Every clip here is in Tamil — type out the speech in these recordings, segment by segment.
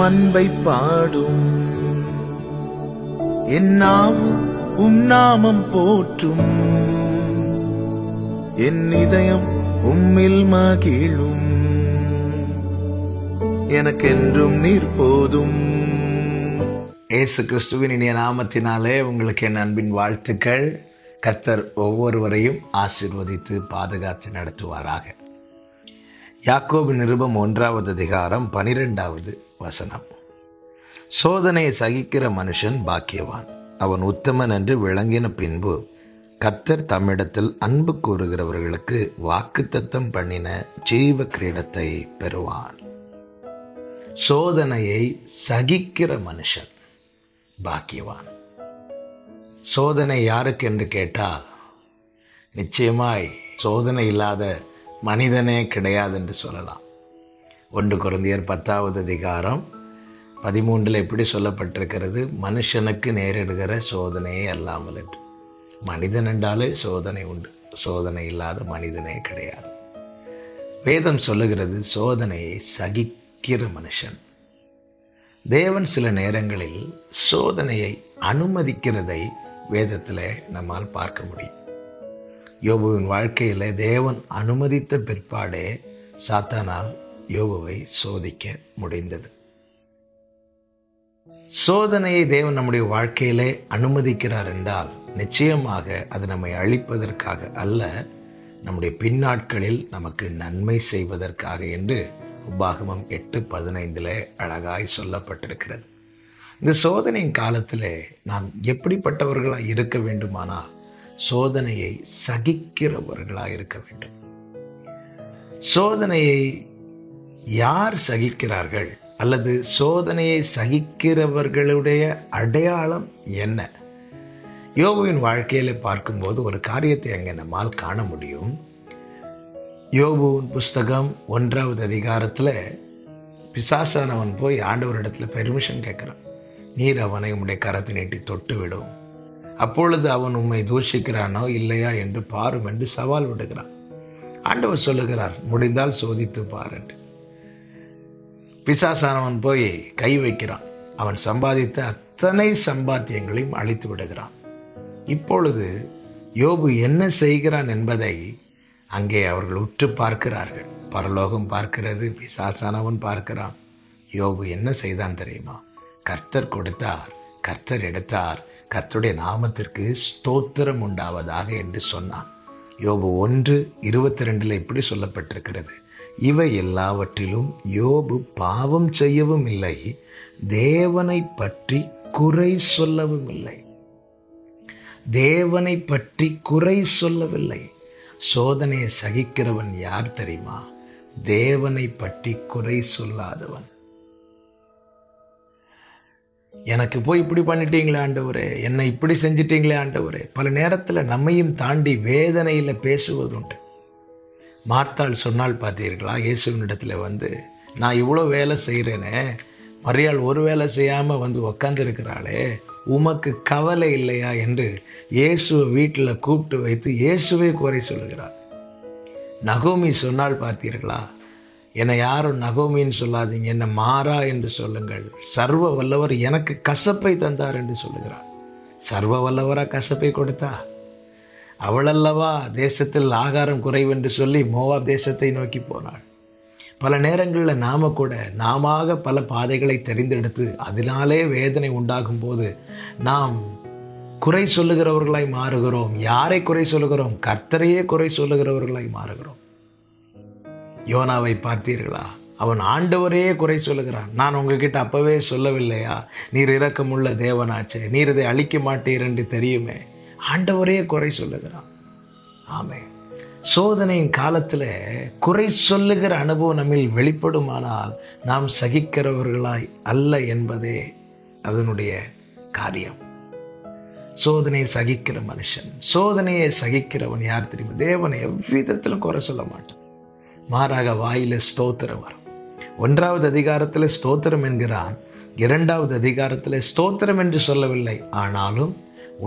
அன்பை பாடும். என் நாவும் நாமம் போற்றும். என் இதயம் உம்மில் மகிழும். எனக்கென்றும் நீர் போதும். இயேசு கிறிஸ்துவின் இனிய நாமத்தினாலே உங்களுக்கு என் அன்பின் வாழ்த்துக்கள். கர்த்தர் ஒவ்வொருவரையும் ஆசீர்வதித்து பாதுகாத்து நடத்துவாராக. யாக்கோபு நிருபம் 1வது அதிகாரம் 12வது வசனம். சோதனையை சகிக்கிற மனுஷன் பாக்கியவான், அவன் உத்தமன் என்று விளங்கின பின்பு கர்த்தர் தம்மிடத்தில் அன்பு கூறுகிறவர்களுக்கு வாக்குத்தத்தம் பண்ணின ஜீவ கிரீடத்தை பெறுவான். சோதனையை சகிக்கிற மனுஷன் பாக்கியவான். சோதனை யாருக்கு என்று கேட்டால் நிச்சயமாய் சோதனை இல்லாத மனிதனே கிடையாது என்று சொல்லலாம். 1 கொரிந்தியர் 10வது அதிகாரம் 13 எப்படி சொல்லப்பட்டிருக்கிறது? மனுஷனுக்கு நேரிடுகிற சோதனையே அல்லாமல் என்று. மனிதன் என்றாலே சோதனை உண்டு, சோதனை இல்லாத மனிதனே கிடையாது. வேதம் சொல்லுகிறது சோதனையை சகிக்கிற மனுஷன். தேவன் சில நேரங்களில் சோதனையை அனுமதிக்கிறதை வேதத்தில் நம்மால் பார்க்க முடியும். யோபுவின் வாழ்க்கையில் தேவன் அனுமதித்த பிற்பாடே சாத்தானால் யோபுவை சோதிக்க முடிந்தது. சோதனையை தேவன் நம்முடைய வாழ்க்கையிலே அனுமதிக்கிறார் என்றால் நிச்சயமாக அது நம்மை அழிப்பதற்காக அல்ல, நம்முடைய பின்னாட்களில் நமக்கு நன்மை செய்வதற்காக என்று உபாகமம் 8:15 அழகாய் சொல்லப்பட்டிருக்கிறது. இந்த சோதனையின் காலத்திலே நாம் எப்படிப்பட்டவர்களாய் இருக்க வேண்டுமானால் சோதனையை சகிக்கிறவர்களாய் இருக்க வேண்டும். சோதனையை யார் சகிக்கிறார்கள் அல்லது சோதனையை சகிக்கிறவர்களுடைய அடையாளம் என்ன? யோபுவின் வாழ்க்கையில பார்க்கும்போது ஒரு காரியத்தை அங்கே நம்மால் காண முடியும். யோபுவின் புஸ்தகம் 1வது அதிகாரத்தில் பிசாசானவன் போய் ஆண்டவரிடத்துல பெர்மிஷன் கேட்கிறான். நீர் அவனை உம்முடைய கரத்தை நீட்டி தொட்டு விடும், அப்பொழுது அவன் உம்மை தூஷிக்கிறானோ இல்லையா என்று பாரும் என்று சவால் விடுகிறான். ஆண்டவர் சொல்லுகிறார், முடிந்தால் சோதித்து பார் என்று. பிசாசானவன் போய் கை வைக்கிறான். அவன் சம்பாதித்த அத்தனை சம்பாத்தியங்களையும் அழித்து விடுகிறான். இப்பொழுது யோபு என்ன செய்கிறான் என்பதை அங்கே அவர்கள் உற்று பார்க்கிறார்கள். பரலோகம் பார்க்கிறது, பிசாசானவன் பார்க்கிறான். யோபு என்ன செய்தான் தெரியுமா? கர்த்தர் கொடுத்தார், கர்த்தர் எடுத்தார், கர்த்தருடைய நாமத்திற்கு ஸ்தோத்திரம் உண்டாவதாக என்று சொன்னான். யோபு 1:22 இப்படி சொல்லப்பட்டிருக்கிறது, இவை எல்லாவற்றிலும் யோபு பாவம் செய்யவும் இல்லை, தேவனை பற்றி குறை சொல்லவும் இல்லை. தேவனை பற்றி குறை சொல்லவில்லை. சோதனையை சகிக்கிறவன் யார் தெரியுமா? தேவனை பற்றி குறை சொல்லாதவன். எனக்கு போய் இப்படி பண்ணிட்டீங்களே ஆண்டவரே, என்னை இப்படி செஞ்சிட்டீங்களே ஆண்டவரே. பல நேரத்தில் நம்மையும் தாண்டி வேதனையில் பேசுவதுண்டு. மார்த்தாள் சொன்னால் பார்த்தீர்களா, இயேசுவினிடத்தில் வந்து நான் இவ்வளோ வேலை செய்கிறேனே, மரியாள் ஒரு வேலை செய்யாமல் வந்து உக்காந்துருக்கிறாளே, உமக்கு கவலை இல்லையா என்று இயேசுவை வீட்டில் கூப்பிட்டு வைத்து இயேசுவை குறை சொல்லுகிறார். நகோமி சொன்னால் பார்த்தீர்களா, என்னை யாரும் நகோமின்னு சொல்லாதீங்க, என்னை மாறா என்று சொல்லுங்கள், சர்வ வல்லவர் எனக்கு கசப்பை தந்தார் என்று சொல்லுகிறார். சர்வ வல்லவரா கசப்பை கொடுத்தா? அவளல்லவா தேசத்தில் ஆகாரம் குறைவென்று சொல்லி மோவாப் தேசத்தை நோக்கி போனாள். பல நேரங்களில் நாம பல பாதைகளை தெரிந்தெடுத்து அதனாலே வேதனை உண்டாகும் போது நாம் குறை சொல்லுகிறவர்களாய் மாறுகிறோம். யாரை குறை சொல்லுகிறோம்? கர்த்தரையே குறை சொல்லுகிறவர்களாய் மாறுகிறோம். யோனாவை பார்த்தீர்களா? அவன் ஆண்டவரையே குறை சொல்லுகிறான். நான் உங்ககிட்ட அப்பவே சொல்லவில்லையா, நீர் இரக்கமுள்ள தேவனாச்சே, நீர் இதை அழிக்க மாட்டீர் என்று தெரியுமே. ஆண்டவரே குறை சொல்லுகிறான். ஆமென். சோதனையின் காலத்தில் குறை சொல்லுகிற அனுபவம் நம்மில் வெளிப்படுமானால் நாம் சகிக்கிறவர்களாய் அல்ல என்பதே அதனுடைய காரியம். சோதனையை சகிக்கிற மனுஷன், சோதனையை சகிக்கிறவன் யார் தெரியுமா? தேவனை எவ்விதத்திலும் குறை சொல்ல மாட்டான். மாறாக வாயில ஸ்தோத்திரம் வரும். 1வது அதிகாரத்தில் ஸ்தோத்திரம் என்கிறான், 2வது அதிகாரத்தில் ஸ்தோத்திரம் என்று சொல்லவில்லை, ஆனாலும்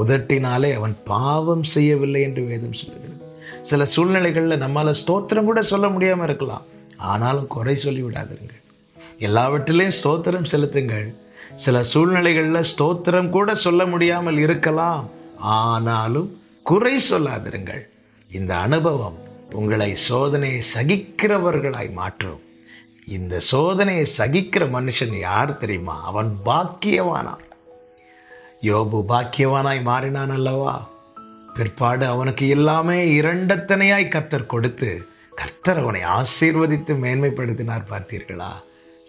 உதட்டினாலே அவன் பாவம் செய்யவில்லை என்று வேதம் சொல்லுகிறது. சில சூழ்நிலைகளில் நம்மால் ஸ்தோத்திரம் கூட சொல்ல முடியாமல் இருக்கலாம், ஆனாலும் குறை சொல்லி விடாதீர்கள். எல்லாவற்றிலையும் ஸ்தோத்திரம் செலுத்துங்கள். சில சூழ்நிலைகளில் ஸ்தோத்திரம் கூட சொல்ல முடியாமல் இருக்கலாம், ஆனாலும் குறை சொல்லாதிருங்கள். இந்த அனுபவம் உங்களை சோதனையை சகிக்கிறவர்களாய் மாற்றும். இந்த சோதனையை சகிக்கிற மனுஷன் யார் தெரியுமா? அவன் பாக்கியவானா. யோபு பாக்கியவானாய் மாறினான் அல்லவா? பிற்பாடு அவனுக்கு எல்லாமே இரண்டத்தனையாய் கர்த்தர் கொடுத்து கர்த்தர் அவனை ஆசீர்வதித்து மேன்மைப்படுத்தினார். பார்த்தீர்களா?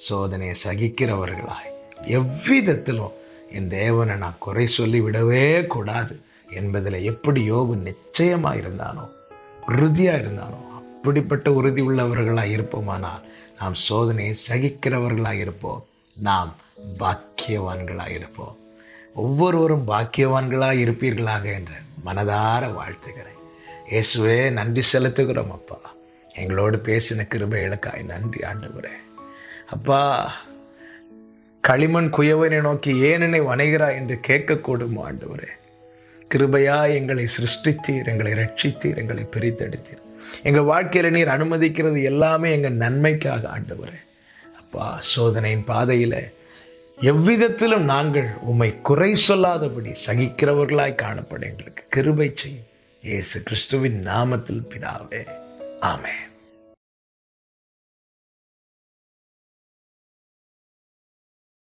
சோதனையை சகிக்கிறவர்களாய் எவ்விதத்திலும் என் தேவனை நான் குறை சொல்லி விடவே கூடாது என்பதில் எப்படி யோபு நிச்சயமாக இருந்தானோ, உறுதியாக இருந்தானோ, அப்படிப்பட்ட உறுதி உள்ளவர்களாக இருப்போமானால் நாம் சோதனையை சகிக்கிறவர்களாக இருப்போம். நாம் பாக்கியவான்களாக இருப்போம். ஒவ்வொருவரும் பாக்கியவான்களாக இருப்பீர்களாக என்று மனதார வாழ்த்துகிறேன். இயேசுவே, நன்றி செலுத்துகிறோம் அப்பா. எங்களோடு பேசின கிருபைகளுக்காய் நன்றி ஆண்டவரே. அப்பா, களிமண் குயவனை நோக்கி ஏன் என்னை வணைகிறாய் என்று கேட்கக்கூடும் ஆண்டவரே. கிருபையா எங்களை சிருஷ்டித்தீர், எங்களை ரட்சித்தீர், எங்களை பிரித்தெடுத்தீர். எங்கள் வாழ்க்கையில் நீர் அனுமதிக்கிறது எல்லாமே எங்கள் நன்மைக்காக ஆண்டவரே. அப்பா, சோதனையின் பாதையில் எவ்விதத்திலும் நாங்கள் உம்மை குறை சொல்லாதபடி சகிக்கிறவர்களாய் காணப்பட எங்களுக்கு கிருபை செய்யும். இயேசு கிறிஸ்துவின் நாமத்தில் பிதாவே, ஆமென்.